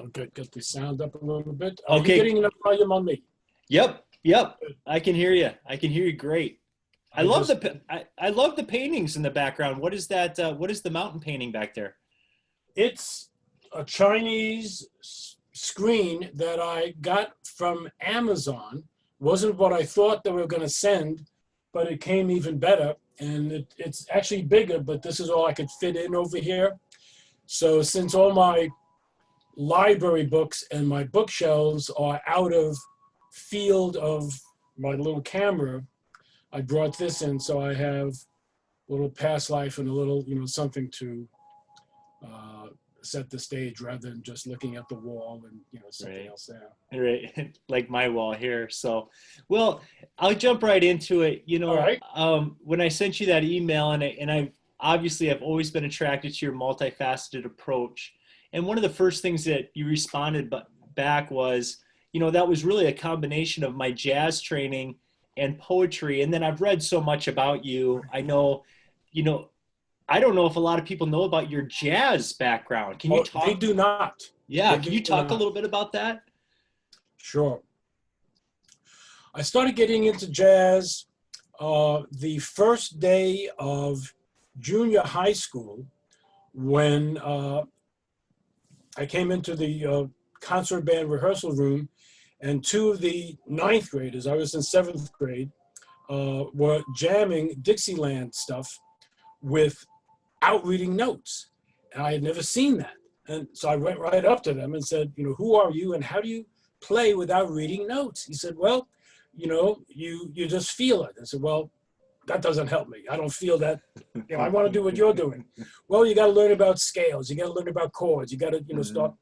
I'll get the sound up a little bit. Are you Okay. getting enough volume on me? Yep. Yep. I can hear you. I can hear you great. I I love just, I love the paintings in the background. What is that? What is the mountain painting back there? it's a Chinese screen that I got from Amazon. Wasn't what I thought they were going to send, but it came even better. And it's actually bigger, but this is all I could fit in over here. So since all my library books and my bookshelves are out of field of my little camera, I brought this in so I have a little past life and a little, something to set the stage rather than just looking at the wall and, something Right. else there. Right. Like my wall here. So, well, I'll jump right into it. All right. When I sent you that email, and I obviously have always been attracted to your multifaceted approach. And one of the first things that you responded back was, that was really a combination of my jazz training and poetry. And then I've read so much about you. I know, you know, I don't know if a lot of people know about your jazz background. Can you Oh, they talk? do not. Yeah, They can do you talk a not. little bit about that? Sure. I started getting into jazz the first day of junior high school when I came into the concert band rehearsal room, and two of the ninth graders, I was in seventh grade, were jamming Dixieland stuff without reading notes. And I had never seen that. And so I went right up to them and said, who are you and how do you play without reading notes? He said, well, you just feel it. I said, well, that doesn't help me. I don't feel that. I want to do what you're doing. Well, you got to learn about scales. You got to learn about chords. You got to, start.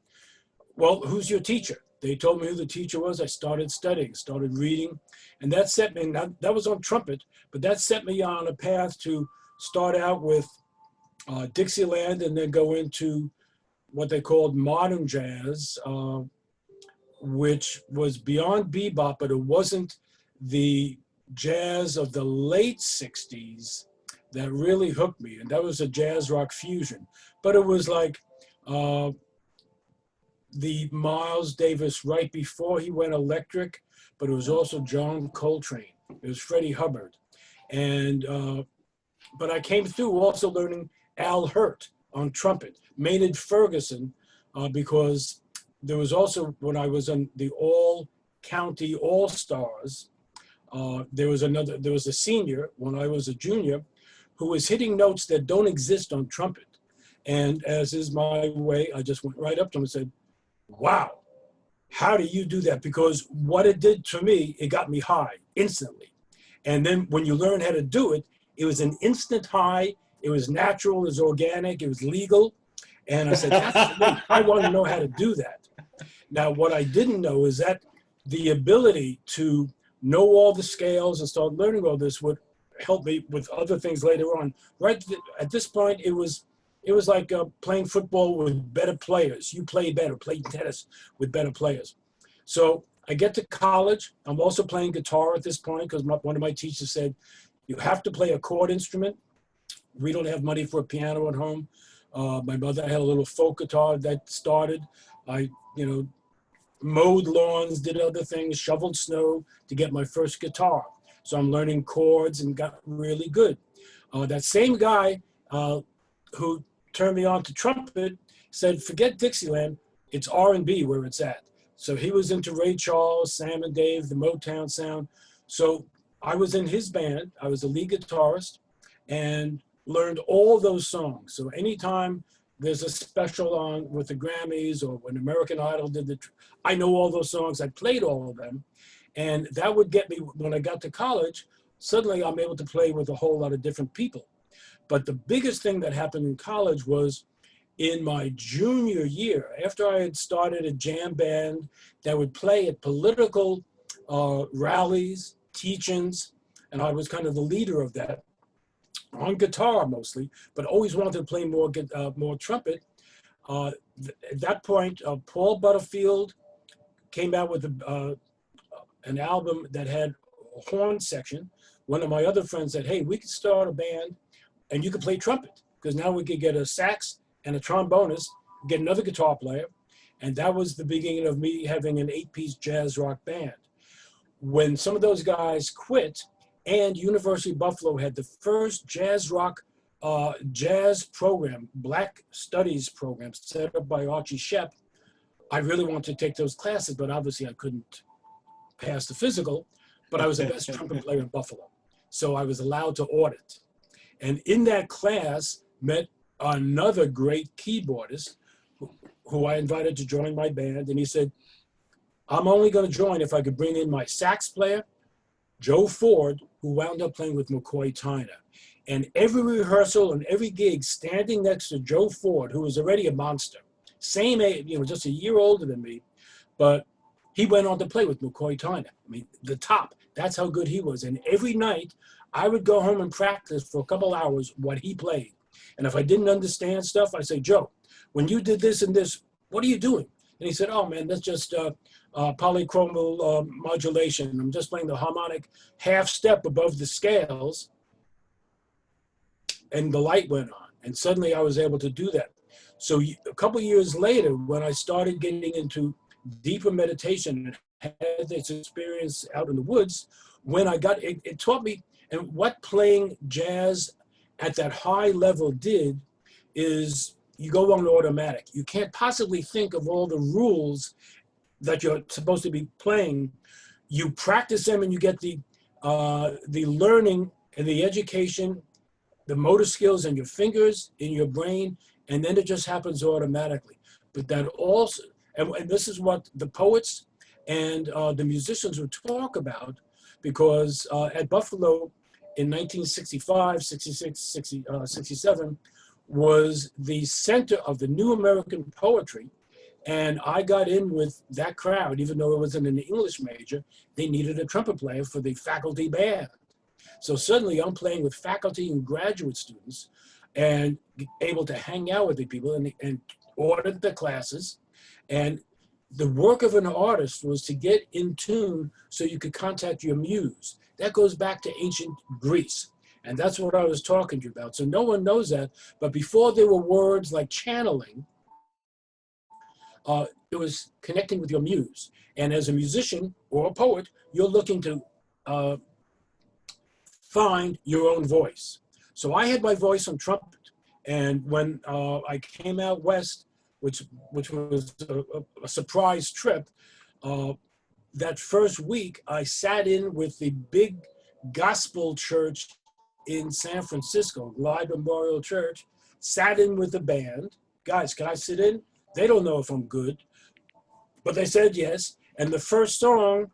Well, who's your teacher? They told me who the teacher was. I started studying, started reading, and that set me. Now, that was on trumpet, but that set me on a path to start out with Dixieland and then go into what they called modern jazz, which was beyond bebop, but it wasn't the jazz of the late 60s that really hooked me. And that was a jazz rock fusion. But it was like the Miles Davis right before he went electric, but it was also John Coltrane. It was Freddie Hubbard. And, but I came through also learning Al Hurt on trumpet, Maynard Ferguson, because there was also, when I was on the all-county all-stars, there was a senior when I was a junior who was hitting notes that don't exist on trumpet. And as is my way, I just went right up to him and said, wow, how do you do that? Because what it did to me, it got me high instantly. And then when you learn how to do it, it was an instant high. It was natural, it was organic, it was legal. And I said, that's for me. I want to know how to do that. Now, what I didn't know is that the ability to know all the scales and start learning all this would help me with other things later on. Right at this point, it was like playing football with better players. You play better, playing tennis with better players. So I get to college. I'm also playing guitar at this point because one of my teachers said, you have to play a chord instrument. We don't have money for a piano at home. My mother had a little folk guitar that started. I, mowed lawns, did other things, shoveled snow to get my first guitar. So I'm learning chords and got really good. That same guy who turned me on to trumpet said, forget Dixieland, it's R&B where it's at. So he was into Ray Charles, Sam and Dave, the Motown sound. So I was in his band. I was the lead guitarist and learned all those songs. So anytime there's a special on with the Grammys or when American Idol did I know all those songs. I played all of them. And that would get me, when I got to college, suddenly I'm able to play with a whole lot of different people. But the biggest thing that happened in college was in my junior year, after I had started a jam band that would play at political rallies, teach-ins, and I was kind of the leader of that, on guitar mostly, but always wanted to play more trumpet. At that point, Paul Butterfield came out with an album that had a horn section. One of my other friends said, hey, we could start a band and you could play trumpet because now we could get a sax and a trombonist, get another guitar player. And that was the beginning of me having an 8-piece jazz rock band. When some of those guys quit, and University of Buffalo had the first jazz rock jazz program, Black Studies program, set up by Archie Shepp, I really wanted to take those classes, but obviously I couldn't pass the physical, but I was the best trumpet player in Buffalo. So I was allowed to audit. And in that class, met another great keyboardist who I invited to join my band. And he said, I'm only going to join if I could bring in my sax player, Joe Ford, who wound up playing with McCoy Tyner. And every rehearsal and every gig, standing next to Joe Ford, who was already a monster, same age, just a year older than me, but he went on to play with McCoy Tyner. I mean, the top, that's how good he was. And every night, I would go home and practice for a couple hours what he played. And if I didn't understand stuff, I'd say, Joe, when you did this and this, what are you doing? And he said, oh man, that's just polychromal modulation. I'm just playing the harmonic half step above the scales. And the light went on. And suddenly I was able to do that. So a couple years later, when I started getting into deeper meditation and had this experience out in the woods, when I got, it taught me, and what playing jazz at that high level did is you go on automatic. You can't possibly think of all the rules that you're supposed to be playing. You practice them and you get the learning and the education, the motor skills in your fingers, in your brain, and then it just happens automatically. But that also, and this is what the poets and the musicians would talk about, because at Buffalo in 1965, 66, 67 was the center of the new American poetry. And I got in with that crowd, even though it wasn't an English major, they needed a trumpet player for the faculty band. So suddenly I'm playing with faculty and graduate students and able to hang out with the people and audit the classes. And the work of an artist was to get in tune so you could contact your muse. That goes back to ancient Greece. And that's what I was talking to you about. So no one knows that, but before there were words like channeling, it was connecting with your muse. And as a musician or a poet, you're looking to find your own voice. So I had my voice on trumpet. And when I came out west, which was a surprise trip, that first week I sat in with the big gospel church in San Francisco, Live Memorial Church, sat in with the band. Guys, can I sit in? They don't know if I'm good, but they said yes. And the first song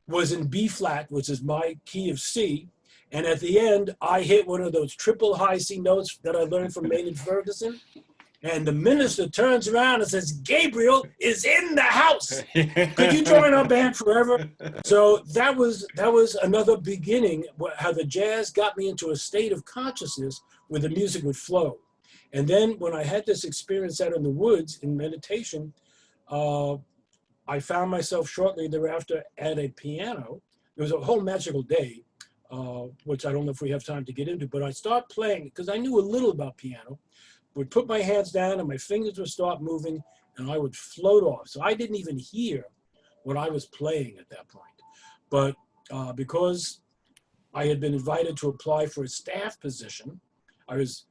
was in B flat, which is my key of C. And at the end, I hit one of those triple high C notes that I learned from Maynard Ferguson. And the minister turns around and says, Gabriel is in the house. Could you join our band forever? So that was another beginning, how the jazz got me into a state of consciousness where the music would flow. And then when I had this experience out in the woods in meditation, I found myself shortly thereafter at a piano. It was a whole magical day, which I don't know if we have time to get into, but I started playing because I knew a little about piano. Would put my hands down and my fingers would start moving and I would float off. So I didn't even hear what I was playing at that point. But because I had been invited to apply for a staff position, I was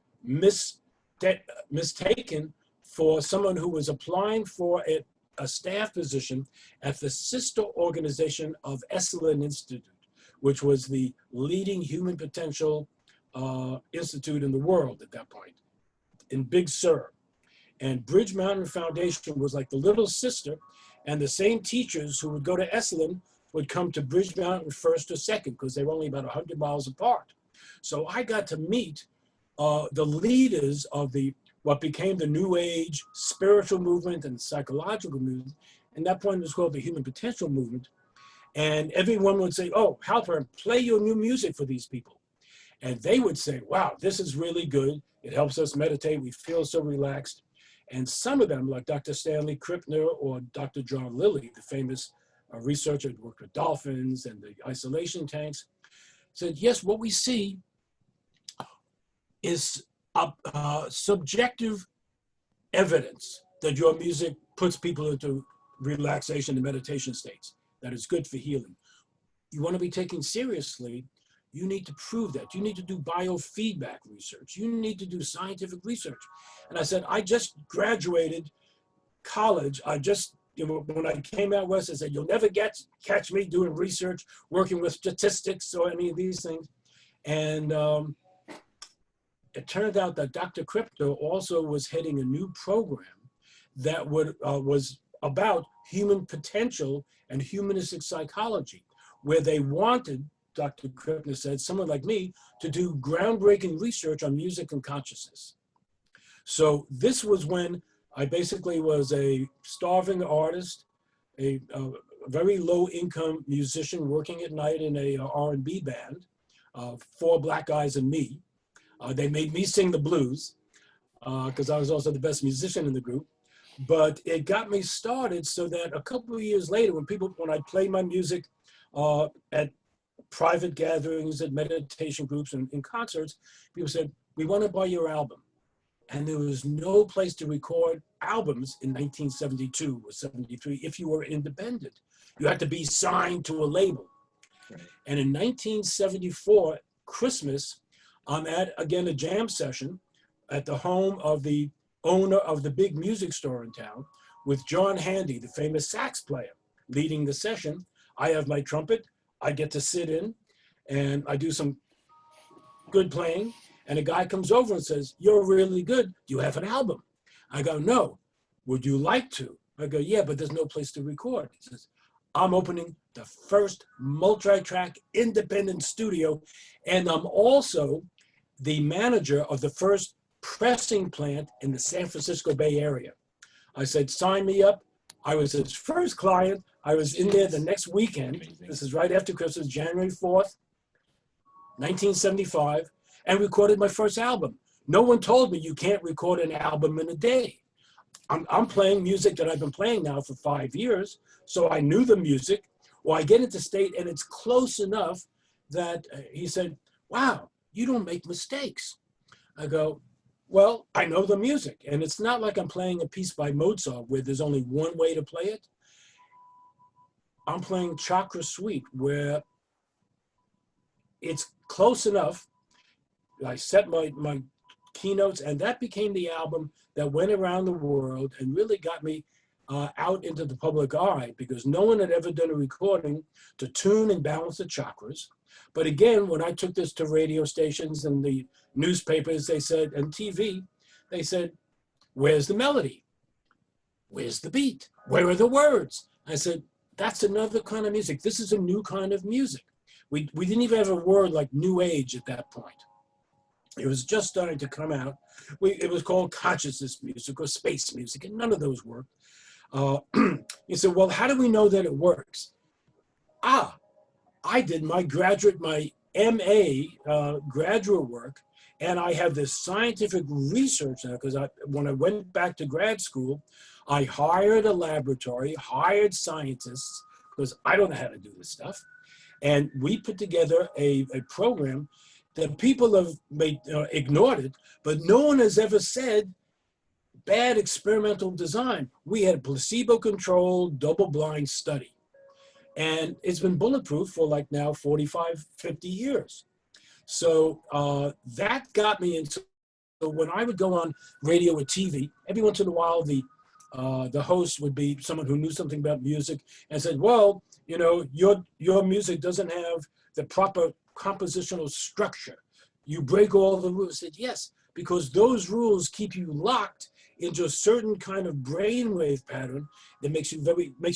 mistaken for someone who was applying for a staff position at the sister organization of Esalen Institute, which was the leading human potential institute in the world at that point, in Big Sur. And Bridge Mountain Foundation was like the little sister, and the same teachers who would go to Esalen would come to Bridge Mountain first or second, because they were only about 100 miles apart. So I got to meet the leaders of what became the New Age spiritual movement and psychological movement. And that point was called the Human Potential Movement. And everyone would say, oh, Halpern, play your new music for these people. And they would say, wow, this is really good. It helps us meditate. We feel so relaxed. And some of them, like Dr. Stanley Krippner or Dr. John Lilly, the famous researcher who worked with dolphins and the isolation tanks, said, yes, what we see is subjective evidence that your music puts people into relaxation and meditation states, that is good for healing. You want to be taken seriously, you need to prove that. You need to do biofeedback research. You need to do scientific research. And I said, I just graduated college. When I came out west, I said, you'll never catch me doing research, working with statistics or any of these things. And it turned out that Dr. Crypto also was heading a new program that was about human potential and humanistic psychology, where they wanted, Dr. Crypto said, someone like me to do groundbreaking research on music and consciousness. So this was when I basically was a starving artist, a very low-income musician working at night in a R&B band, 4 black guys and me. They made me sing the blues because I was also the best musician in the group. But it got me started so that a couple of years later, when I played my music at private gatherings, at meditation groups and in concerts, people said, we want to buy your album. And there was no place to record albums in 1972 or 73 if you were independent. You had to be signed to a label. Right. And in 1974, Christmas, I'm at, again, a jam session at the home of the owner of the big music store in town with John Handy, the famous sax player, leading the session. I have my trumpet. I get to sit in and I do some good playing. And a guy comes over and says, you're really good. Do you have an album? I go, no. Would you like to? I go, yeah, but there's no place to record. He says, I'm opening the first multi-track independent studio. And I'm also the manager of the first pressing plant in the San Francisco Bay Area. I said, sign me up. I was his first client. I was in there the next weekend. Amazing. This is right after Christmas, January 4th, 1975. And recorded my first album. No one told me you can't record an album in a day. I'm playing music that I've been playing now for 5 years, so I knew the music. Well, I get into state and it's close enough that he said, wow, you don't make mistakes. I go, well, I know the music, and it's not like I'm playing a piece by Mozart where there's only one way to play it. I'm playing Chakra Suite where it's close enough. I set my keynotes, and that became the album that went around the world and really got me out into the public eye, because no one had ever done a recording to tune and balance the chakras. But again, when I took this to radio stations and the newspapers, they said, and TV, they said, where's the melody? Where's the beat? Where are the words? I said, that's another kind of music. This is a new kind of music. We didn't even have a word like New Age at that point. It was just starting to come out. It was called consciousness music or space music, and none of those worked. You said, well, how do we know that it works? I did my MA graduate work, and I have this scientific research now, because when I went back to grad school, I hired a laboratory, hired scientists, because I don't know how to do this stuff. And we put together a program that people have ignored it, but no one has ever said bad experimental design. We had a placebo-controlled, double-blind study. And it's been bulletproof for like now 45, 50 years. So that got me into, so when I would go on radio or TV, every once in a while the host would be someone who knew something about music and said, well, you know, your music doesn't have the proper compositional structure. You break all the rules. I said, yes, because those rules keep you locked into a certain kind of brainwave pattern that makes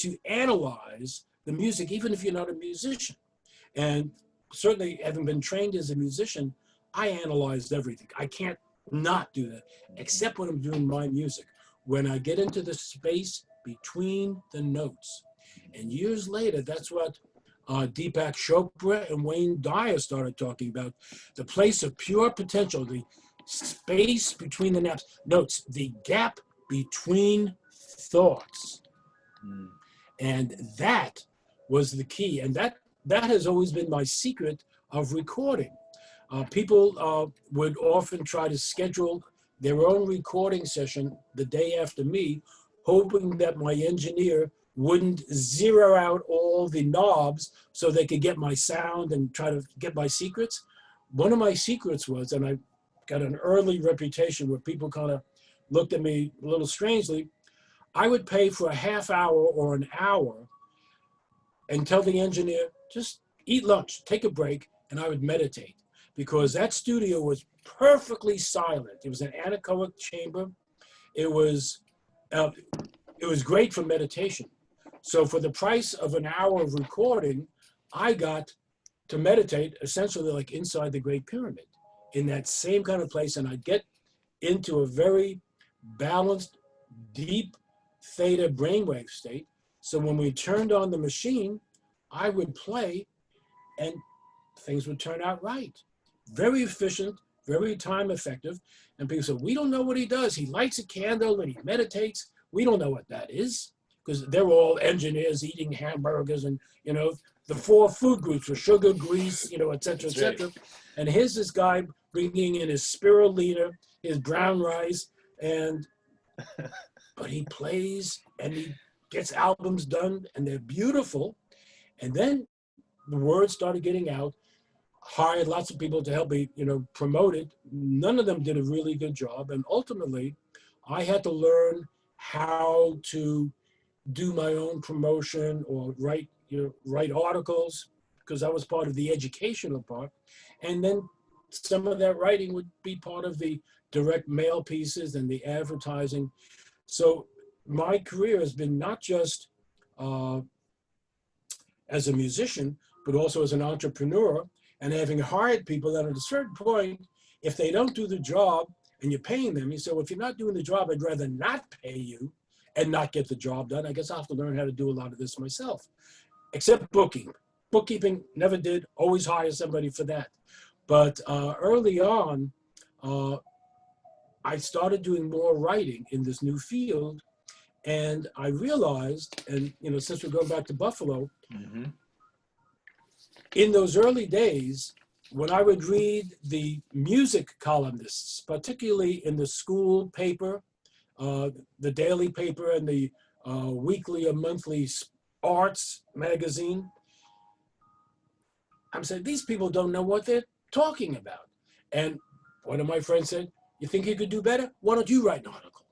you analyze the music, even if you're not a musician. And certainly, having been trained as a musician, I analyzed everything. I can't not do that, except when I'm doing my music. When I get into the space between the notes. And years later, that's what Deepak Chopra and Wayne Dyer started talking about, the place of pure potential, the space between the notes, the gap between thoughts. And that was the key. And that has always been my secret of recording. People would often try to schedule their own recording session the day after me, hoping that my engineer wouldn't zero out all the knobs so they could get my sound and try to get my secrets. One of my secrets was, and I got an early reputation where people kind of looked at me a little strangely, I would pay for a half hour or an hour and tell the engineer, just eat lunch, take a break, and I would meditate. Because that studio was perfectly silent. It was an anechoic chamber. It was great for meditation. So for the price of an hour of recording, I got to meditate essentially like inside the Great Pyramid in that same kind of place. And I'd get into a very balanced, deep theta brainwave state. So when we turned on the machine, I would play and things would turn out right. Very efficient, very time effective. And people say, we don't know what he does. He lights a candle and he meditates. We don't know what that is, because they're all engineers eating hamburgers and, you know, the 4 food groups for sugar, grease, you know, et cetera, et cetera. Right. And here's this guy bringing in his spirulina, his brown rice, and, but he plays and he gets albums done and they're beautiful. And then the word started getting out, hired lots of people to help me, you know, promote it. None of them did a really good job. And ultimately, I had to learn how to do my own promotion or write articles, because that was part of the educational part. And then some of that writing would be part of the direct mail pieces and the advertising. So my career has been not just as a musician, but also as an entrepreneur, and having hired people that at a certain point, if they don't do the job and you're paying them, you say, well, if you're not doing the job, I'd rather not pay you and not get the job done. I guess I'll have to learn how to do a lot of this myself, except booking. Bookkeeping, never did, always hire somebody for that. But early on, I started doing more writing in this new field. And I realized, and you know, since we're going back to Buffalo, mm-hmm. In those early days, when I would read the music columnists, particularly in the school paper, the daily paper and the weekly or monthly arts magazine, I'm saying, these people don't know what they're talking about. And one of my friends said, you think you could do better? Why don't you write an article?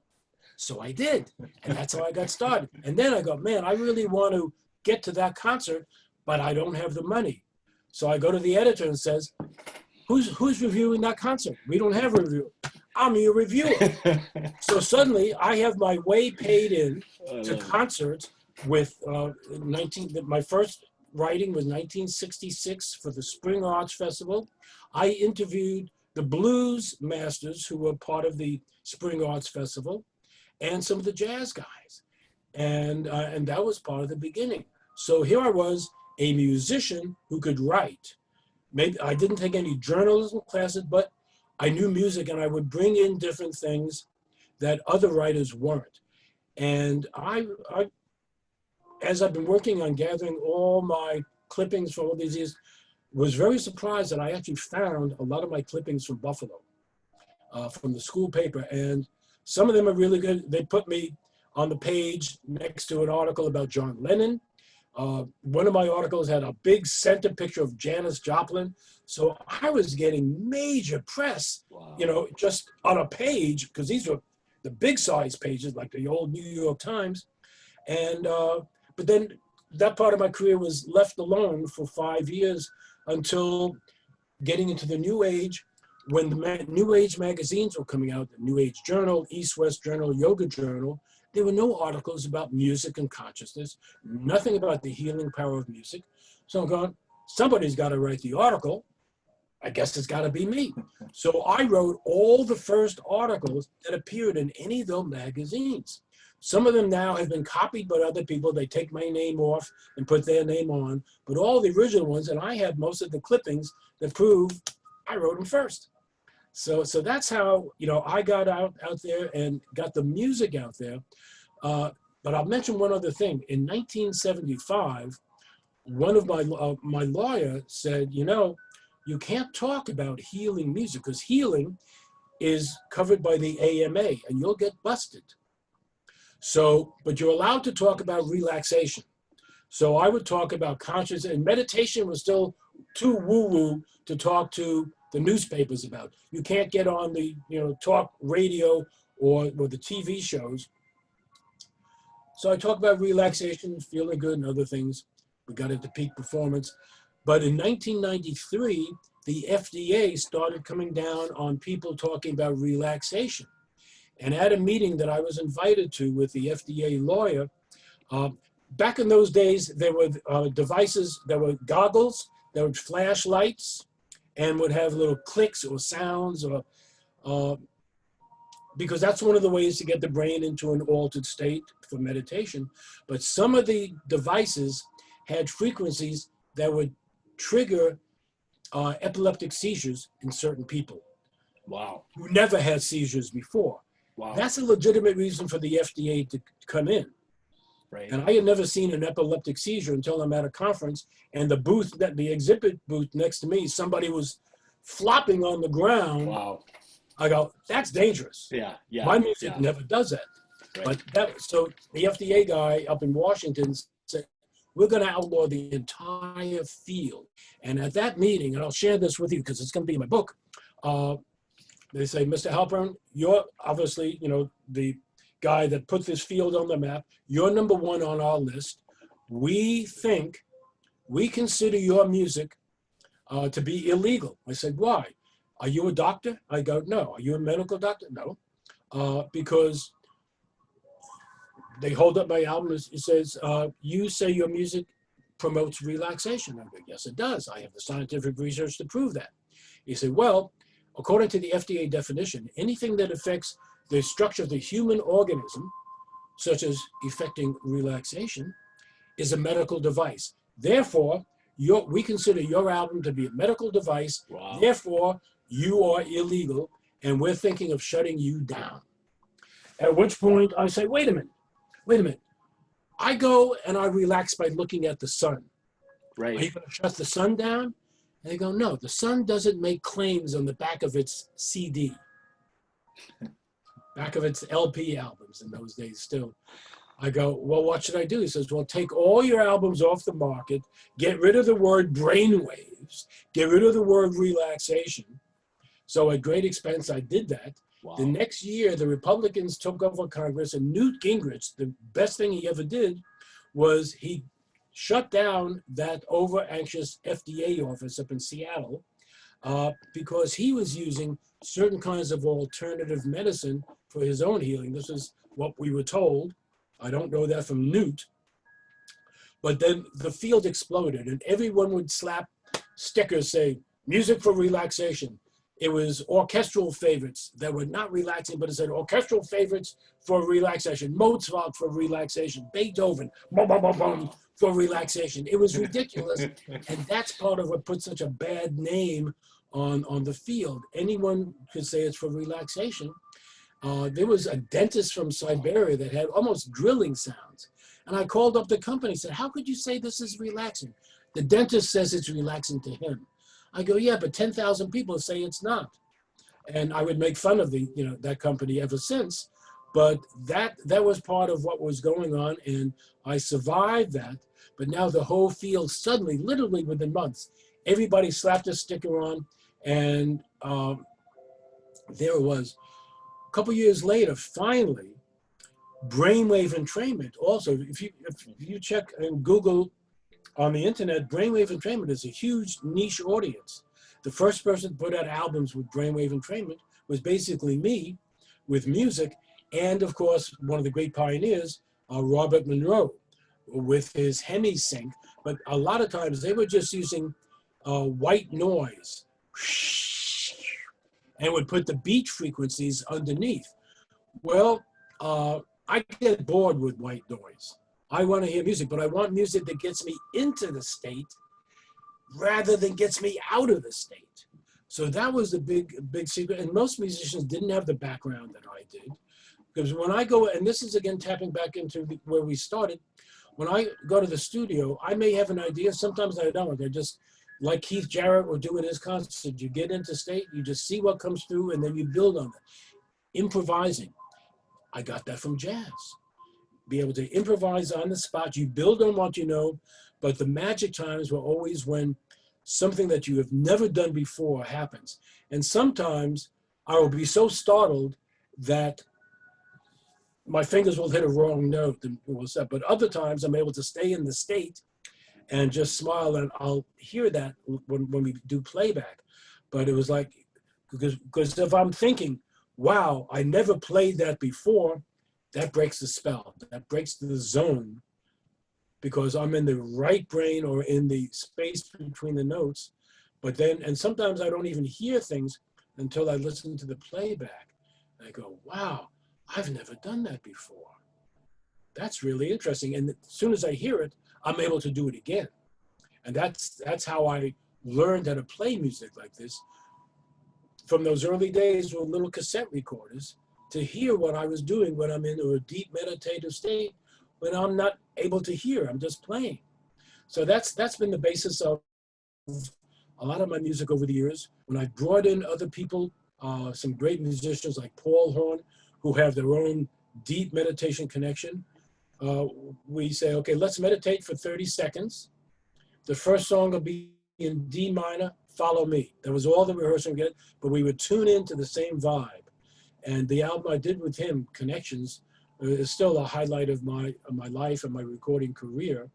So I did, and that's how I got started. And then I go, man, I really want to get to that concert, but I don't have the money. So I go to the editor and says, who's reviewing that concert? We don't have a review. I'm your reviewer. So suddenly I have my way paid in to concerts with my first writing was 1966 for the Spring Arts Festival. I interviewed the blues masters who were part of the Spring Arts Festival and some of the jazz guys. And that was part of the beginning. So here I was, a musician who could write. Maybe I didn't take any journalism classes, but I knew music and I would bring in different things that other writers weren't. And I as I've been working on gathering all my clippings for all these years, was very surprised that I actually found a lot of my clippings from Buffalo, from the school paper. And some of them are really good. They put me on the page next to an article about John Lennon. One of my articles had a big center picture of Janis Joplin. So I was getting major press, wow, you know, just on a page, because these were the big size pages, like the old New York Times. And, but then that part of my career was left alone for 5 years until getting into the New Age, when the New Age magazines were coming out, the New Age Journal, East West Journal, Yoga Journal. There were no articles about music and consciousness, nothing about the healing power of music. So I'm going, somebody's got to write the article. I guess it's got to be me. So I wrote all the first articles that appeared in any of those magazines. Some of them now have been copied by other people. They take my name off and put their name on, but all the original ones, and I have most of the clippings that prove I wrote them first. So that's how, you know, I got out there and got the music out there. But I'll mention one other thing. In 1975, one of my lawyer said, you know, you can't talk about healing music because healing is covered by the AMA and you'll get busted. So, but you're allowed to talk about relaxation. So I would talk about consciousness, and meditation was still too woo-woo to talk to the newspapers about. You can't get on the, talk radio or the TV shows. So I talk about relaxation, feeling good, and other things. We got into peak performance. But in 1993, the FDA started coming down on people talking about relaxation. And at a meeting that I was invited to with the FDA lawyer, back in those days, there were devices, there were goggles, there were flashlights, and would have little clicks or sounds, or because that's one of the ways to get the brain into an altered state for meditation. But some of the devices had frequencies that would trigger epileptic seizures in certain people. Wow. Who never had seizures before. Wow. That's a legitimate reason for the FDA to come in. Right. And I had never seen an epileptic seizure until I'm at a conference, and the exhibit booth next to me, somebody was flopping on the ground. Wow. I go, that's dangerous. Yeah. My music never does that. Right. But so the FDA guy up in Washington said, we're going to outlaw the entire field. And at that meeting, and I'll share this with you because it's going to be in my book, they say, Mr. Halpern, you're obviously, the guy that put this field on the map. You're number one on our list. We consider your music to be illegal. I said, why? Are you a doctor? I go, no. Are you a medical doctor? No. Because they hold up my album. It says, you say your music promotes relaxation. I go, yes, it does. I have the scientific research to prove that. He said, well, according to the FDA definition, anything that affects the structure of the human organism, such as affecting relaxation, is a medical device. Therefore, we consider your album to be a medical device. Wow. Therefore, you are illegal, and we're thinking of shutting you down. At which point I say, wait a minute. I go and I relax by looking at the sun. Right. Are you going to shut the sun down? And they go, no, the sun doesn't make claims on the back of its CD, back of its LP albums in those days still. I go, well, what should I do? He says, well, take all your albums off the market, get rid of the word brainwaves, get rid of the word relaxation. So at great expense, I did that. Wow. The next year, the Republicans took over Congress, and Newt Gingrich, the best thing he ever did was he shut down that over-anxious FDA office up in Seattle because he was using certain kinds of alternative medicine for his own healing. This is what we were told. I don't know that from Newt. But then the field exploded, and everyone would slap stickers saying, music for relaxation. It was orchestral favorites that were not relaxing, but it said orchestral favorites for relaxation, Mozart for relaxation, Beethoven, bum, bum, bum, bum, for relaxation. It was ridiculous. And that's part of what put such a bad name on the field. Anyone could say it's for relaxation. There was a dentist from Siberia that had almost drilling sounds. And I called up the company and said, how could you say this is relaxing? The dentist says it's relaxing to him. I go, yeah, but 10,000 people say it's not. And I would make fun of that company ever since. But that was part of what was going on, and I survived that. But now the whole field suddenly, literally within months, everybody slapped a sticker on, and there it was. A couple years later, finally, brainwave entrainment. Also, if you check and Google on the internet, brainwave entrainment is a huge niche audience. The first person to put out albums with brainwave entrainment was basically me with music, and of course, one of the great pioneers, Robert Monroe, with his Hemi-Sync. But a lot of times they were just using white noise and would put the beat frequencies underneath. Well, I get bored with white noise. I want to hear music, but I want music that gets me into the state rather than gets me out of the state. So that was the big secret. And most musicians didn't have the background that I did. Because when I go, and this is again tapping back into where we started, when I go to the studio, I may have an idea. Sometimes I don't. I just, like Keith Jarrett would do in his concert, you get into state, you just see what comes through, and then you build on it. Improvising. I got that from jazz. be able to improvise on the spot. You build on what you know, but the magic times were always when something that you have never done before happens. And sometimes I will be so startled that my fingers will hit a wrong note, but other times I'm able to stay in the state and just smile, and I'll hear that when we do playback. But it was like, because if I'm thinking, wow, I never played that before, that breaks the spell, that breaks the zone, because I'm in the right brain or in the space between the notes. But then, and sometimes I don't even hear things until I listen to the playback. And I go, wow, I've never done that before. That's really interesting. And as soon as I hear it, I'm able to do it again. And that's how I learned how to play music like this, from those early days with little cassette recorders, to hear what I was doing when I'm in a deep meditative state, when I'm not able to hear, I'm just playing. So that's been the basis of a lot of my music over the years. When I brought in other people, some great musicians like Paul Horn, who have their own deep meditation connection, we say, okay, let's meditate for 30 seconds. The first song will be in D minor, Follow Me. That was all the rehearsal we get, but we would tune into the same vibe. And the album I did with him, Connections, is still a highlight of my life and my recording career.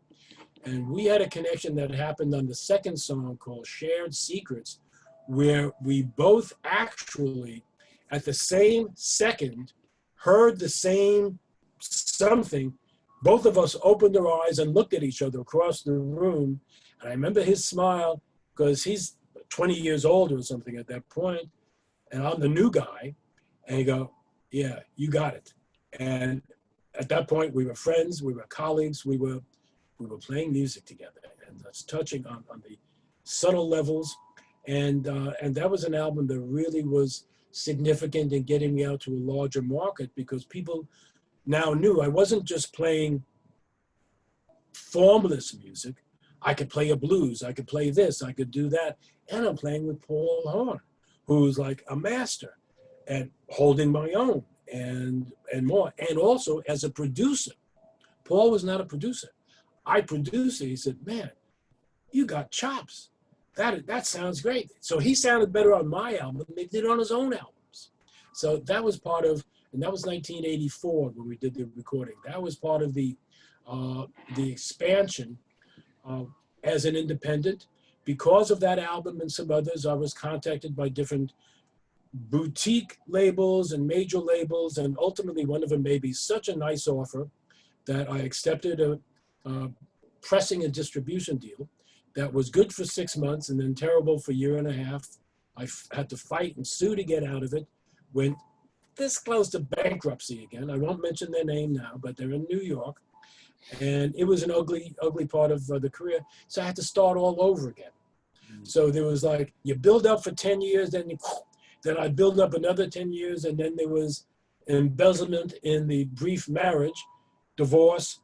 And we had a connection that happened on the second song called Shared Secrets, where we both actually, at the same second, heard the same something. Both of us opened our eyes and looked at each other across the room. And I remember his smile, because he's 20 years old or something at that point, and I'm the new guy. And he go, yeah, you got it. And at that point, we were friends, we were colleagues, we were playing music together, and that's touching on the subtle levels. And that was an album that really was significant in getting me out to a larger market, because people now knew I wasn't just playing formless music. I could play a blues, I could play this, I could do that. And I'm playing with Paul Horn, who's like a master at holding my own and more. And also as a producer. Paul was not a producer. I produced it. He said, man, you got chops. That sounds great. So he sounded better on my album than they did on his own albums. So that was part of, and that was 1984 when we did the recording. That was part of the expansion as an independent. Because of that album and some others, I was contacted by different boutique labels and major labels, and ultimately one of them made me such a nice offer that I accepted a pressing and distribution deal that was good for 6 months and then terrible for a year and a half. I had to fight and sue to get out of it. Went this close to bankruptcy again. I won't mention their name now, but they're in New York. And it was an ugly, ugly part of the career. So I had to start all over again. So there was like, you build up for 10 years, then I build up another 10 years, and then there was embezzlement in the brief marriage, divorce,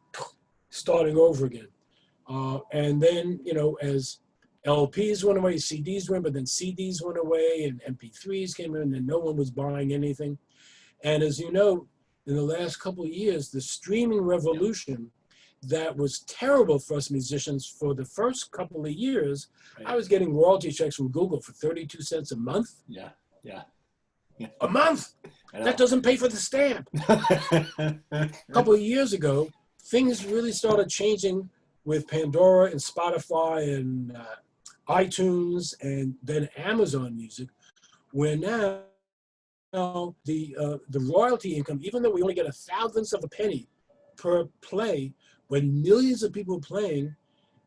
starting over again. And then, you know, as LPs went away, CDs went, but then CDs went away and MP3s came in and no one was buying anything. And as you know, in the last couple of years, the streaming revolution that was terrible for us musicians for the first couple of years, right. I was getting royalty checks from Google for 32 cents a month. Yeah. A month! That doesn't pay for the stamp. A couple of years ago, things really started changing with Pandora and Spotify and iTunes and then Amazon Music, where now the royalty income, even though we only get a thousandth of a penny per play, when millions of people are playing,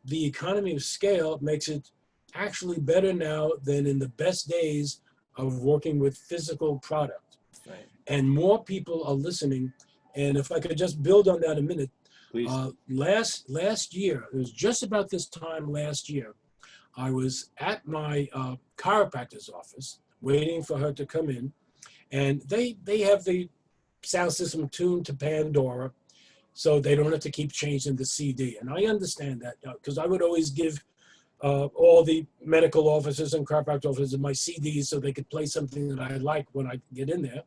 the economy of scale makes it actually better now than in the best days of working with physical product. Right. And more people are listening. And if I could just build on that a minute, please. Last year, it was just about this time last year, I was at my chiropractor's office waiting for her to come in. And they have the sound system tuned to Pandora, so they don't have to keep changing the CD. And I understand that, because I would always give all the medical offices and chiropractic offices my CDs so they could play something that I like when I get in there.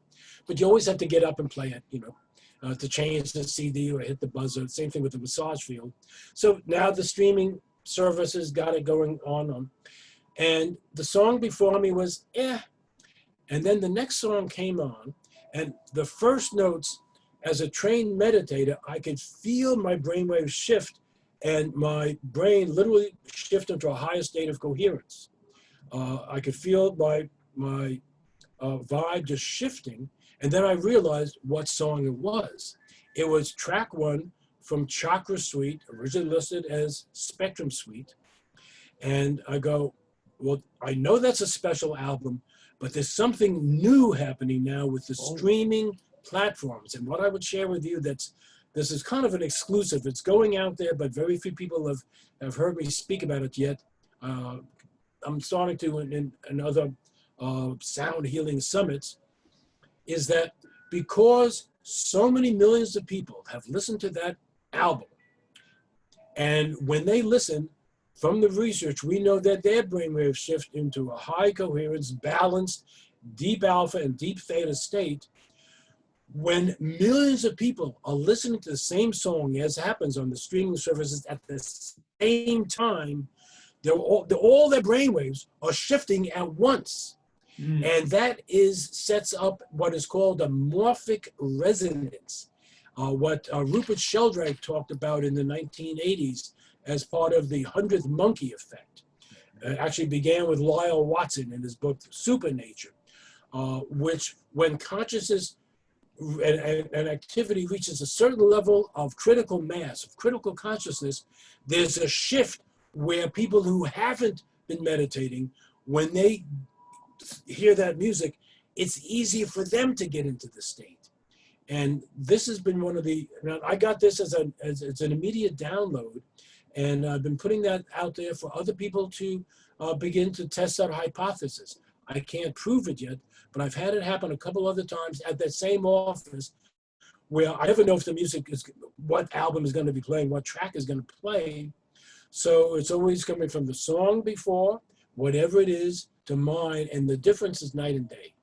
But you always have to get up and play it, you know. to change the CD or hit the buzzer. Same thing with the massage field. So now the streaming services got it going on. And the song before me was, eh. And then the next song came on, and the first notes, as a trained meditator, I could feel my brainwaves shift, and my brain literally shift into a higher state of coherence. I could feel my vibe just shifting, and then I realized what song it was. It was track 1 from Chakra Suite, originally listed as Spectrum Suite. And I go, well, I know that's a special album, but there's something new happening now with the streaming platforms. And what I would share with you, this is kind of an exclusive. It's going out there, but very few people have heard me speak about it yet. I'm starting to in other sound healing summits, is that because so many millions of people have listened to that album, and when they listen, from the research, we know that their brainwaves shift into a high coherence, balanced, deep alpha and deep theta state. When millions of people are listening to the same song as happens on the streaming services at the same time, all their brainwaves are shifting at once. And that sets up what is called a morphic resonance, what Rupert Sheldrake talked about in the 1980s as part of the 100th monkey effect. It actually began with Lyle Watson in his book, Supernature, which when consciousness and activity reaches a certain level of critical mass, of critical consciousness, there's a shift where people who haven't been meditating, when they hear that music, it's easier for them to get into the state. And this has been one of I got this as an immediate download, and I've been putting that out there for other people to begin to test that hypothesis. I can't prove it yet, but I've had it happen a couple other times at that same office where I never know if the music is, what album is going to be playing, what track is going to play. So it's always coming from the song before, whatever it is, to mine, and the difference is night and day.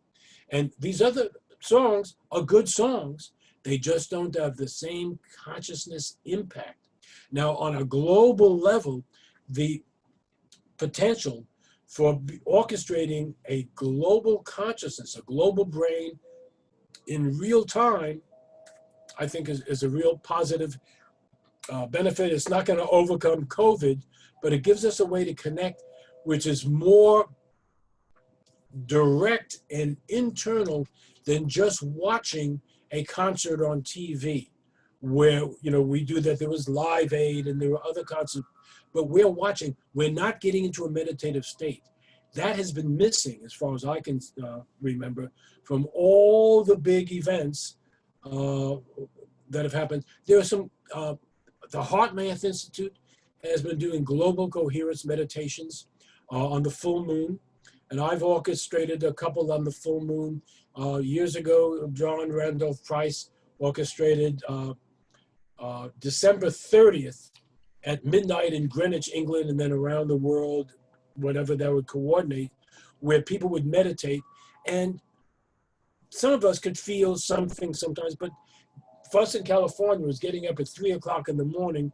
And these other songs are good songs. They just don't have the same consciousness impact. Now, on a global level, the potential for orchestrating a global consciousness, a global brain in real time, I think is a real positive benefit. It's not going to overcome COVID, but it gives us a way to connect, which is more direct and internal than just watching a concert on TV, where we do that. There was Live Aid and there were other concerts, but we're watching. We're not getting into a meditative state. That has been missing, as far as I can remember, from all the big events that have happened. There are some. The Heart Math Institute has been doing global coherence meditations on the full moon. And I've orchestrated a couple on the full moon. Years ago, John Randolph Price orchestrated December 30th at midnight in Greenwich, England, and then around the world, whatever that would coordinate, where people would meditate. And some of us could feel something sometimes, but for us in California, was getting up at 3 o'clock in the morning.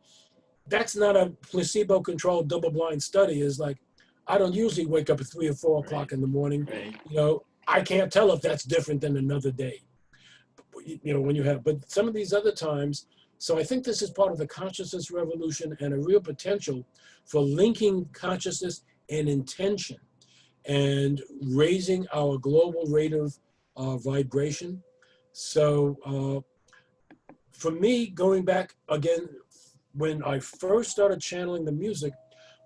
That's not a placebo-controlled double-blind study. It's like, I don't usually wake up at 3 or 4 o'clock in the morning. I can't tell if that's different than another day. When you have, but some of these other times. So I think this is part of the consciousness revolution and a real potential for linking consciousness and intention and raising our global rate of vibration. So for me, going back again, when I first started channeling the music,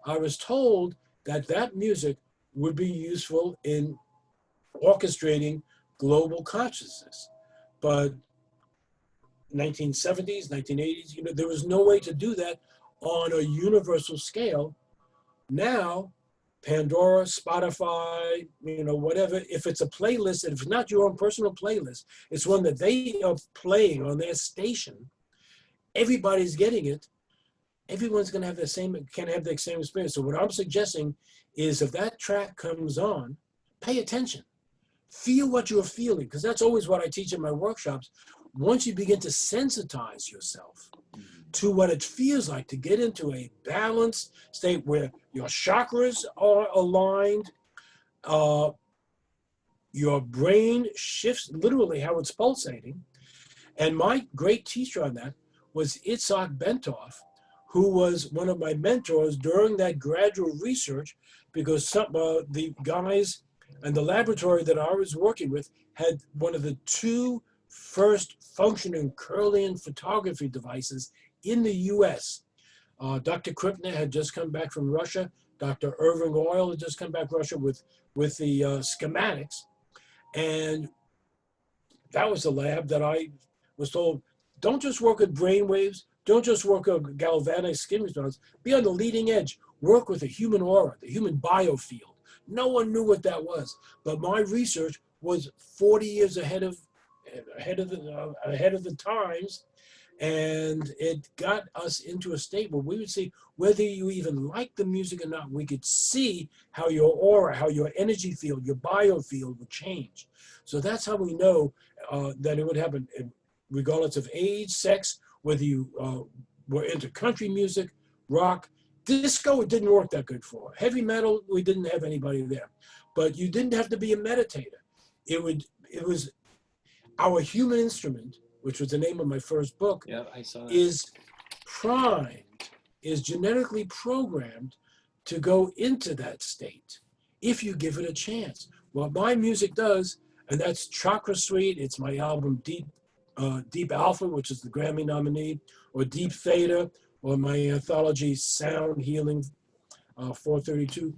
I was told that music would be useful in orchestrating global consciousness. But 1970s, 1980s, there was no way to do that on a universal scale. Now, Pandora, Spotify, whatever, if it's a playlist, and if it's not your own personal playlist, it's one that they are playing on their station, everybody's getting it. Everyone's going to have can have the same experience. So what I'm suggesting is, if that track comes on, pay attention. Feel what you're feeling, because that's always what I teach in my workshops. once you begin to sensitize yourself to what it feels like to get into a balanced state where your chakras are aligned, your brain shifts literally how it's pulsating. And my great teacher on that was Itzhak Bentov, who was one of my mentors during that graduate research, because some the guys in the laboratory that I was working with had one of the two first functioning Kirlian photography devices in the US. Dr. Kripner had just come back from Russia. Dr. Irving Oil had just come back from Russia with the schematics. And that was the lab that I was told, don't just work with brain waves, don't just work with galvanic skin response, be on the leading edge, work with the human aura, the human biofield. No one knew what that was, but my research was 40 years ahead of the times, and it got us into a state where we would see whether you even like the music or not. We could see how your aura, how your energy field, your biofield would change. So that's how we know that it would happen, regardless of age, sex, whether you were into country music, rock, disco. It didn't work that good for. Heavy metal, we didn't have anybody there, but you didn't have to be a meditator. It was our human instrument, which was the name of my first book. Yeah, I saw that. Is primed, is genetically programmed to go into that state if you give it a chance. What my music does, and that's Chakra Suite. It's my album Deep Alpha, which is the Grammy nominee, or Deep Theta, or my anthology Sound Healing 432.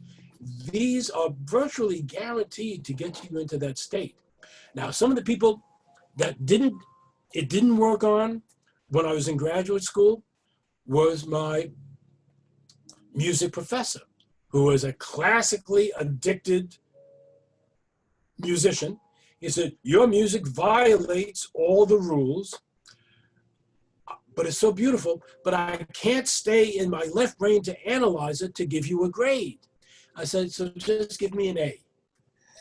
These are virtually guaranteed to get you into that state. Now, some of the people that it didn't work on when I was in graduate school was my music professor, who was a classically addicted musician. He said, your music violates all the rules, but it's so beautiful, but I can't stay in my left brain to analyze it to give you a grade. I said, so just give me an A.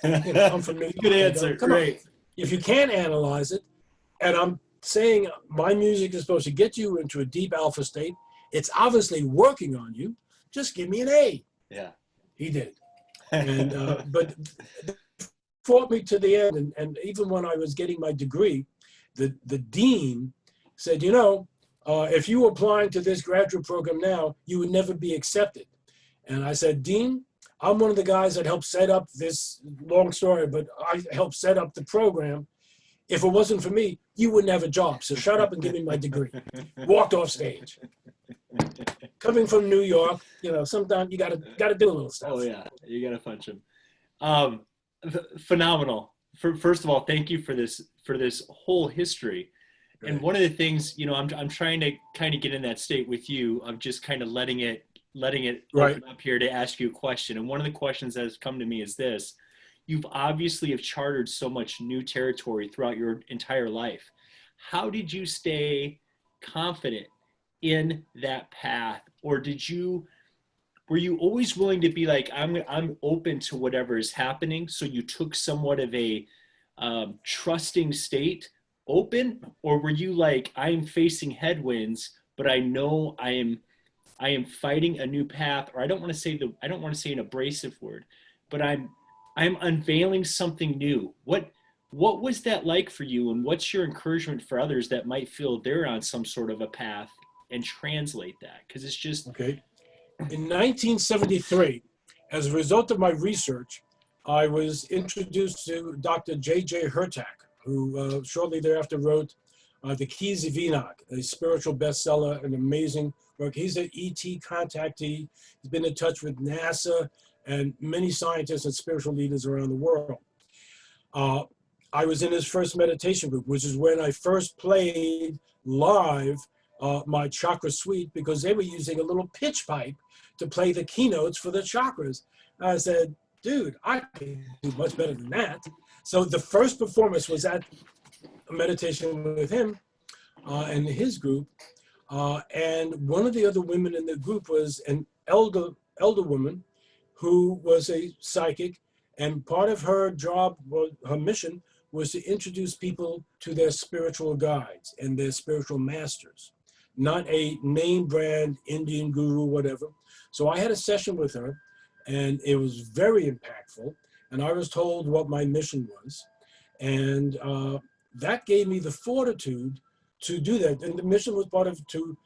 You know, I'm from New York. Good answer. Come Great. on. If you can't analyze it, and I'm saying my music is supposed to get you into a deep alpha state, it's obviously working on you, just give me an A. Yeah. He did. And but fought me to the end, and even when I was getting my degree, the dean said, you know, if you were applying to this graduate program now, you would never be accepted. And I said, Dean, I'm one of the guys that helped set up this, long story, but I helped set up the program. If it wasn't for me, you wouldn't have a job. So shut up and give me my degree. Walked off stage. Coming from New York, you know, sometimes you gotta do a little stuff. Oh yeah, you gotta punch him. Phenomenal. First of all, thank you for this whole history. Right. And one of the things, you know, I'm trying to kind of get in that state with you of just kind of letting it right. open up here to ask you a question. And one of the questions that has come to me is this: you've obviously have chartered so much new territory throughout your entire life. How did you stay confident in that path? Or were you always willing to be like, I'm open to whatever is happening? So you took somewhat of a trusting state open, or were you like, I am facing headwinds, but I know I am fighting a new path, or I don't want to say an abrasive word, but I'm unveiling something new. What was that like for you, and what's your encouragement for others that might feel they're on some sort of a path and translate that? Because it's just okay. In 1973, as a result of my research, I was introduced to Dr. J.J. Hurtak, who shortly thereafter wrote The Keys of Enoch, a spiritual bestseller, an amazing work. He's an ET contactee. He's been in touch with NASA and many scientists and spiritual leaders around the world. I was in his first meditation group, which is when I first played live my Chakra Suite, because they were using a little pitch pipe to play the keynotes for the chakras. I said, dude, I can do much better than that. So the first performance was at a meditation with him and his group. And one of the other women in the group was an elder woman who was a psychic. And part of her job, her mission, was to introduce people to their spiritual guides and their spiritual masters, not a name brand Indian guru, whatever. So I had a session with her, and it was very impactful. And I was told what my mission was. And that gave me the fortitude to do that. And the mission was part of to,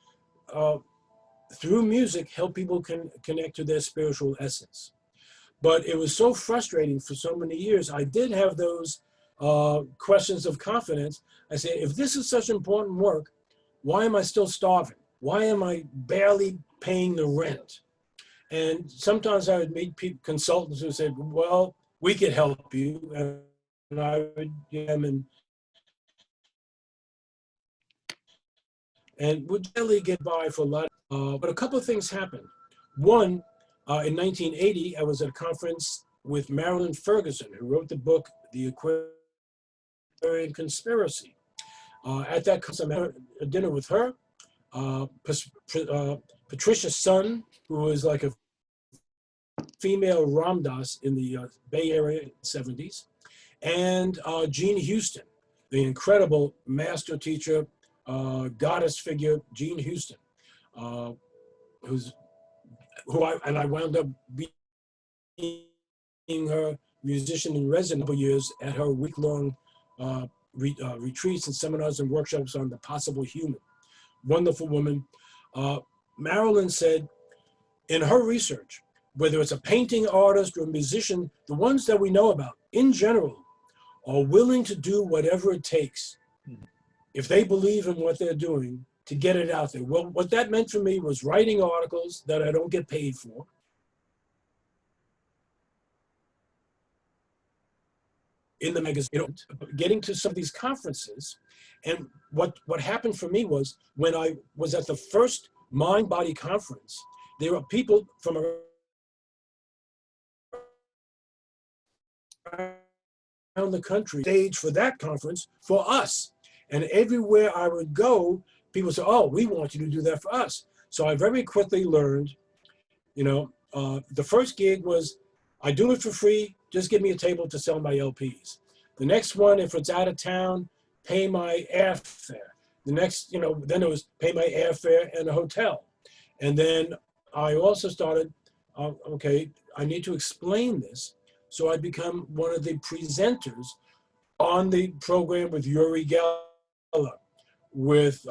through music, help people connect to their spiritual essence. But it was so frustrating for so many years. I did have those questions of confidence. I said, if this is such important work, why am I still starving? Why am I barely paying the rent? And sometimes I would meet consultants who said, well, we could help you. And I would give them and would barely get by for a lot. But a couple of things happened. One, in 1980, I was at a conference with Marilyn Ferguson, who wrote the book, The Aquarian Conspiracy. At that conference, I had a dinner with her, Patricia's son, who was like a female Ram Dass in the Bay Area in the 70s, and Jean Houston, the incredible master teacher, goddess figure, Jean Houston, who I wound up being her musician in residence for years at her week-long retreats and seminars and workshops on the possible human. Wonderful woman. Marilyn said in her research, whether it's a painting artist or a musician, the ones that we know about in general are willing to do whatever it takes if they believe in what they're doing to get it out there. Well, what that meant for me was writing articles that I don't get paid for. In the magazine, getting to some of these conferences. And what happened for me was when I was at the first mind-body conference, there were people from around the country stage for that conference for us. And everywhere I would go, people say, oh, we want you to do that for us. So I very quickly learned, the first gig was, I do it for free, just give me a table to sell my LPs. The next one, if it's out of town, pay my airfare. The next, then it was pay my airfare and a hotel. And then I also started, okay, I need to explain this. So I become one of the presenters on the program with Uri Geller, with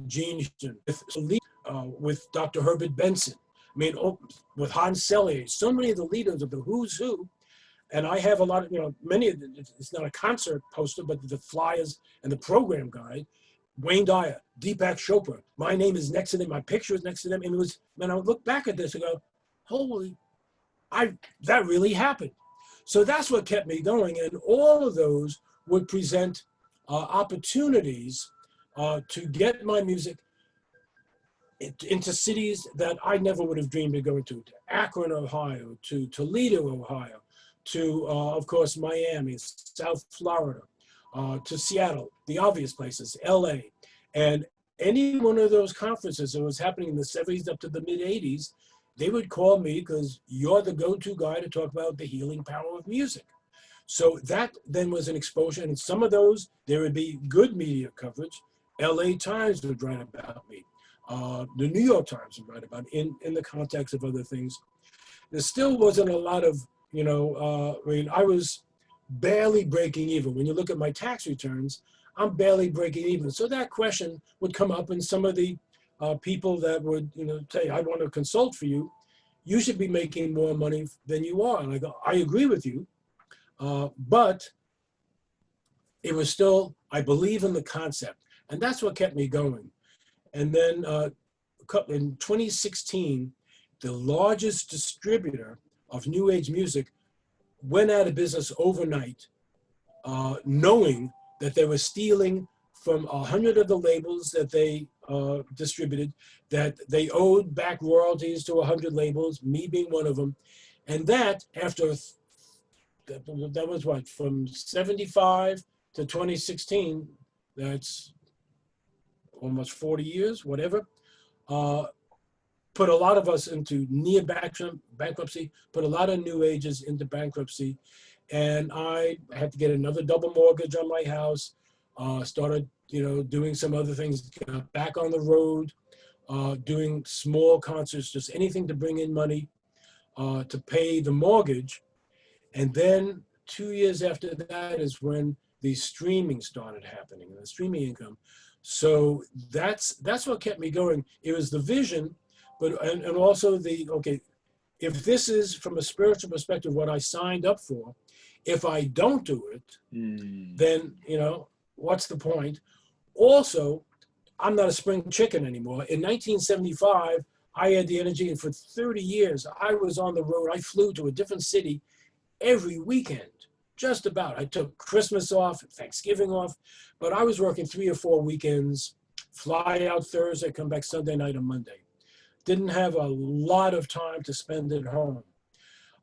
Gene Houston, with Dr. Herbert Benson, with Hans Selye, so many of the leaders of the who's who. And I have a lot of, many of it's not a concert poster, but the flyers and the program guide. Wayne Dyer, Deepak Chopra, my name is next to them, my picture is next to them. And it was, when I would look back at this and go, holy, that really happened. So that's what kept me going. And all of those would present opportunities to get my music into cities that I never would have dreamed of going to Akron, Ohio, to Toledo, Ohio, to, of course, Miami, South Florida, to Seattle, the obvious places, LA. And any one of those conferences that was happening in the 70s up to the mid 80s, they would call me because you're the go-to guy to talk about the healing power of music. So that then was an exposure. And some of those, there would be good media coverage. LA Times would write about me. The New York Times would write about me in the context of other things. There still wasn't a lot of, I was barely breaking even. When you look at my tax returns, I'm barely breaking even. So that question would come up, and some of the people that would, say, I want to consult for you, you should be making more money than you are. And I go, I agree with you, but it was still, I believe in the concept. And that's what kept me going. And then in 2016, the largest distributor of New Age music went out of business overnight, knowing that they were stealing from 100 of the labels that they distributed, that they owed back royalties to 100 labels, me being one of them. And that, after, that was what, from 75 to 2016, that's almost 40 years, whatever. put a lot of us into near bankruptcy, put a lot of new agers into bankruptcy. And I had to get another double mortgage on my house, started, doing some other things, got back on the road, doing small concerts, just anything to bring in money to pay the mortgage. And then 2 years after that is when the streaming started happening, the streaming income. So that's what kept me going. It was the vision, but and also okay, if this is from a spiritual perspective what I signed up for, if I don't do it, then what's the point? Also, I'm not a spring chicken anymore. In 1975, I had the energy, and for 30 years, I was on the road. I flew to a different city every weekend, just about. I took Christmas off, Thanksgiving off, but I was working 3 or 4 weekends, fly out Thursday, come back Sunday night or Monday. Didn't have a lot of time to spend at home.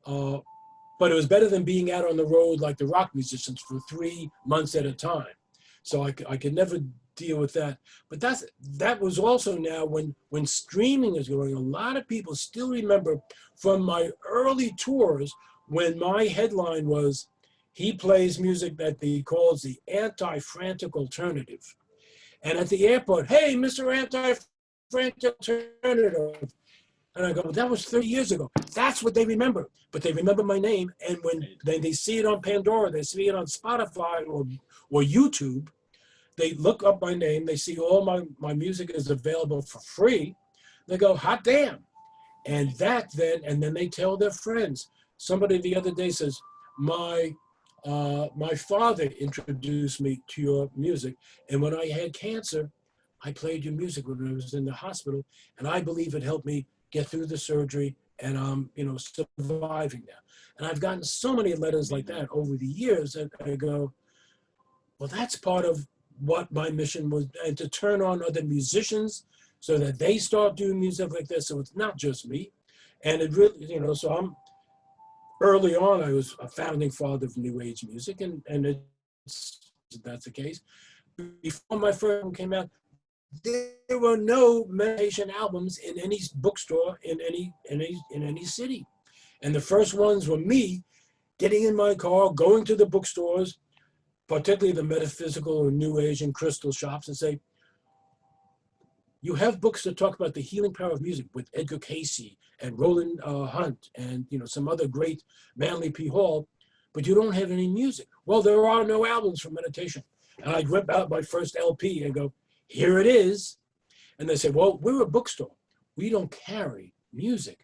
But it was better than being out on the road like the rock musicians for 3 months at a time. So I could never deal with that. But that was also now when streaming is going. A lot of people still remember from my early tours when my headline was, he plays music that he calls the anti-frantic alternative. And at the airport, hey, Mr. Anti-frantic alternative. And I go, well, that was 30 years ago. That's what they remember. But they remember my name. And when they see it on Pandora, they see it on Spotify or YouTube, they look up my name. They see all my music is available for free. They go, hot damn. And then they tell their friends. Somebody the other day says, my father introduced me to your music. And when I had cancer, I played your music when I was in the hospital. And I believe it helped me get through the surgery, and I'm, surviving now. And I've gotten so many letters like that over the years that I go, well, that's part of what my mission was, and to turn on other musicians so that they start doing music like this. So it's not just me. And it really, so early on, I was a founding father of New Age music, and that's the case. Before my first one came out, there were no meditation albums in any bookstore in any city. And the first ones were me getting in my car, going to the bookstores, particularly the metaphysical or New Age and crystal shops, and say, you have books that talk about the healing power of music with Edgar Cayce and Roland Hunt and some other great Manly P. Hall, but you don't have any music. Well, there are no albums for meditation. And I'd whip out my first LP and go, here it is. And they say, well, we're a bookstore. We don't carry music.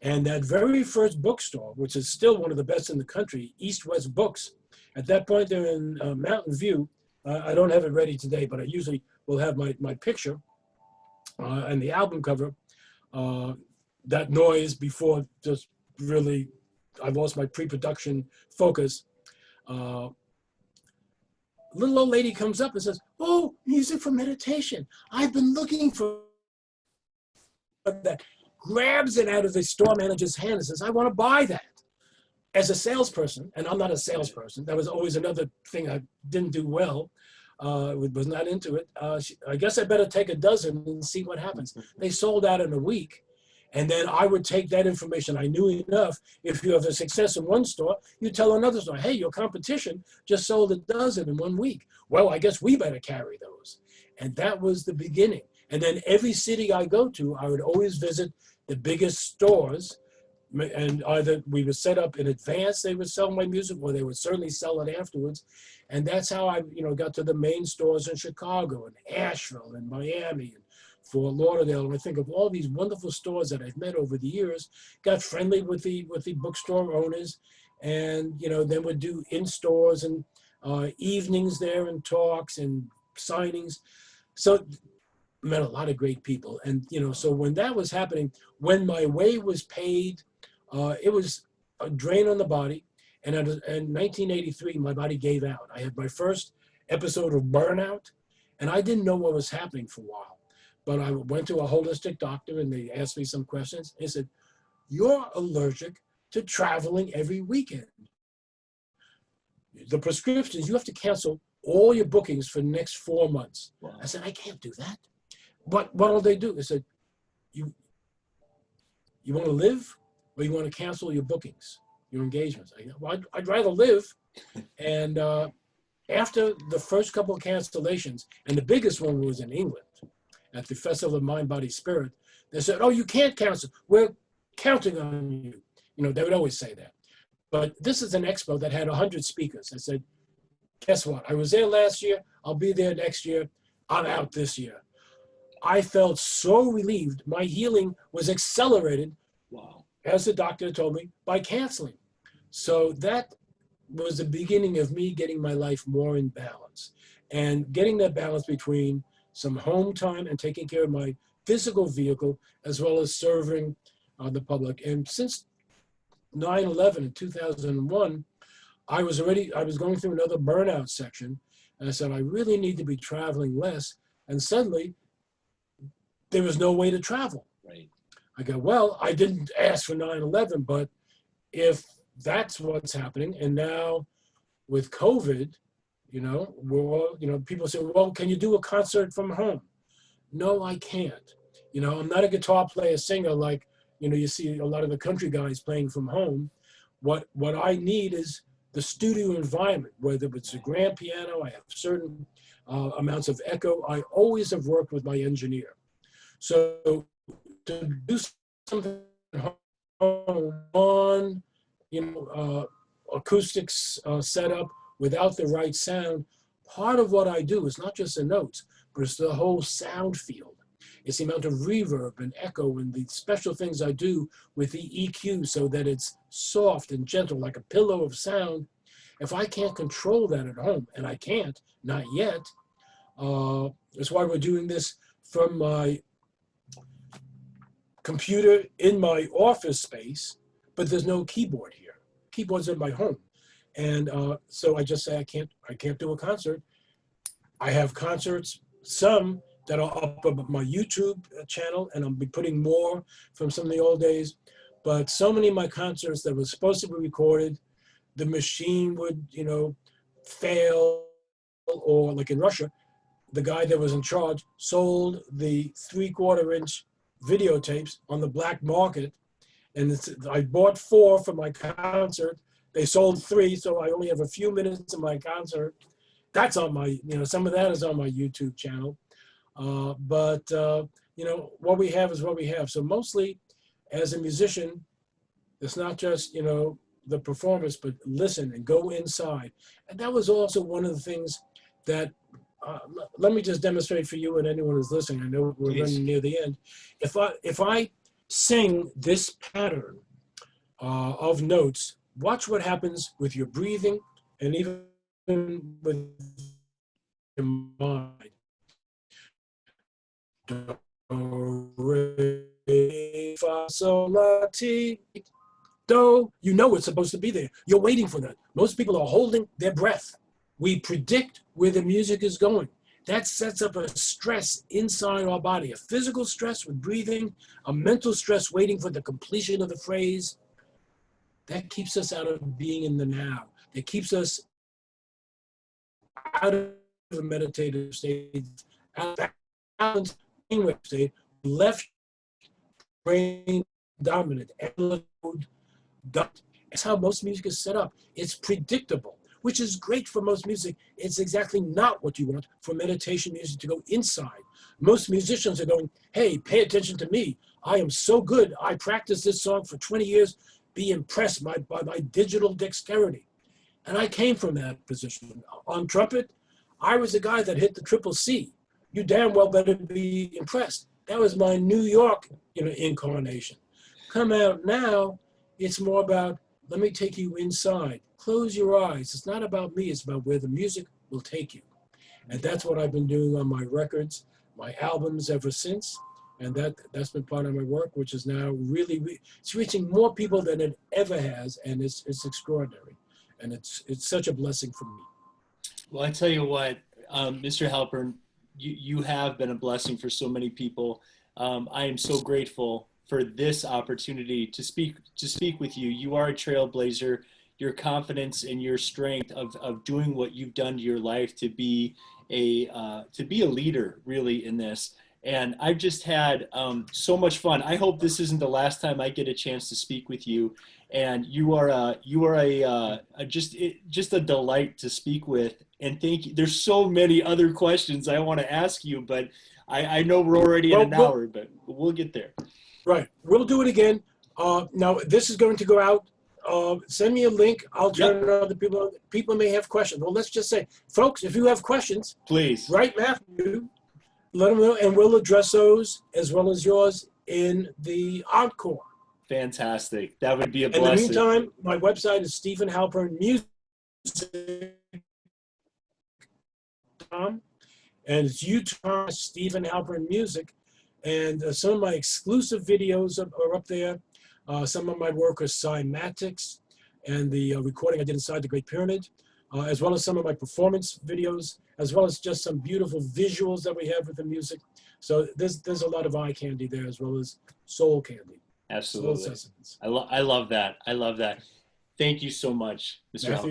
And that very first bookstore, which is still one of the best in the country, East West Books, at that point they're in Mountain View. I don't have it ready today, but I usually will have my picture and the album cover. That noise before just really, I lost my pre-production focus. Little old lady comes up and says, oh, music for meditation. I've been looking for that. Grabs it out of the store manager's hand and says, I want to buy that. As a salesperson, and I'm not a salesperson, that was always another thing I didn't do well, was not into it. I guess I better take a dozen and see what happens. They sold out in a week. And then I would take that information. I knew enough. If you have a success in one store, you tell another store, hey, your competition just sold a dozen in 1 week. Well, I guess we better carry those. And that was the beginning. And then every city I go to, I would always visit the biggest stores. And either we would set up in advance, they would sell my music, or they would certainly sell it afterwards. And that's how I got to the main stores in Chicago and Asheville and Miami and Fort Lauderdale. And I think of all these wonderful stores that I've met over the years, got friendly with the bookstore owners, and then would do in stores and evenings there and talks and signings. So met a lot of great people. And so when that was happening, when my way was paid, it was a drain on the body. And in 1983, my body gave out. I had my first episode of burnout, and I didn't know what was happening for a while. But I went to a holistic doctor, and they asked me some questions. They said, you're allergic to traveling every weekend. The prescriptions, you have to cancel all your bookings for the next 4 months. Wow. I said, I can't do that. But what'll they do? They said, you want to live or you want to cancel your bookings, your engagements? I go, well, I'd rather live. And after the first couple of cancellations, and the biggest one was in England at the Festival of Mind, Body, Spirit, they said, oh, you can't cancel. We're counting on you. You know, they would always say that. But this is an expo that had 100 speakers. I said, guess what? I was there last year. I'll be there next year. I'm out this year. I felt so relieved. My healing was accelerated, Wow. as the doctor told me, by canceling. So that was the beginning of me getting my life more in balance and getting that balance between some home time and taking care of my physical vehicle as well as serving the public. And since 9/11 in 2001, I was going through another burnout section. And I said, I really need to be traveling less. And suddenly there was no way to travel. Right. I go, well, I didn't ask for 9/11, but if that's what's happening, and now with COVID, you know, we're all, you know, people say, well, can you do a concert from home? No, I can't. You know, I'm not a guitar player, singer like, you know, you see a lot of the country guys playing from home. What I need is the studio environment, whether it's a grand piano, I have certain amounts of echo. I always have worked with my engineer. So to do something on, you know, acoustics setup without the right sound, part of what I do is not just the notes, but it's the whole sound field. It's the amount of reverb and echo and the special things I do with the EQ so that it's soft and gentle, like a pillow of sound. If I can't control that at home, and I can't, not yet, that's why we're doing this from my computer in my office space, but there's no keyboard here. Keyboard's in my home. And so I just say, I can't do a concert. I have concerts, some that are up on my YouTube channel, and I'll be putting more from some of the old days. But so many of my concerts that were supposed to be recorded, the machine would, you know, fail, or like in Russia, the guy that was in charge sold the 3/4-inch videotapes on the black market. And I bought 4 for my concert. They sold 3, so I only have a few minutes of my concert. That's on my, you know, some of that is on my YouTube channel. But you know, what we have is what we have. So mostly as a musician, it's not just, you know, the performance, but listen and go inside. And that was also one of the things that, let me just demonstrate for you and anyone who's listening. I know we're running near the end. If I sing this pattern of notes, watch what happens with your breathing and even with your mind. Do, re, fa, sol, la, ti, do. You know it's supposed to be there. You're waiting for that. Most people are holding their breath. We predict where the music is going. That sets up a stress inside our body, a physical stress with breathing, a mental stress waiting for the completion of the phrase. That keeps us out of being in the now. That keeps us out of a meditative state, out of balanced brainwave state, left brain dominant, amplitude duct. That's how most music is set up. It's predictable, which is great for most music. It's exactly not what you want for meditation music to go inside. Most musicians are going, hey, pay attention to me. I am so good. I practiced this song for 20 years. Be impressed by my digital dexterity. And I came from that position. On trumpet, I was the guy that hit the triple C. You damn well better be impressed. That was my New York, you know, incarnation. Come out now, it's more about, let me take you inside. Close your eyes. It's not about me. It's about where the music will take you. And that's what I've been doing on my records, my albums ever since. And that's been part of my work, which is now really, it's reaching more people than it ever has. And it's extraordinary. And it's such a blessing for me. Well, I tell you what, Mr. Halpern, you have been a blessing for so many people. I am so grateful for this opportunity to speak with you. You are a trailblazer. Your confidence and your strength of doing what you've done to your life to be a leader really in this. And I've just had so much fun. I hope this isn't the last time I get a chance to speak with you. And you are just a delight to speak with. And thank you. There's so many other questions I want to ask you, but I know we're already in an hour, but we'll get there. Right. We'll do it again. Now, this is going to go out. Send me a link. I'll turn it on to people. People may have questions. Well, let's just say, folks, if you have questions, please write Matthew, let them know, and we'll address those as well as yours in the encore. Fantastic. That would be a blessing. In the meantime, my website is Steven Halpern Music.com, and it's YouTube, Steven Halpern Music. And some of my exclusive videos are up there. Some of my work are cymatics and the recording I did inside the Great Pyramid, as well as some of my performance videos, as well as just some beautiful visuals that we have with the music. So there's a lot of eye candy there, as well as soul candy. Absolutely. I love that. I love that. Thank you so much, Mr. Halpern.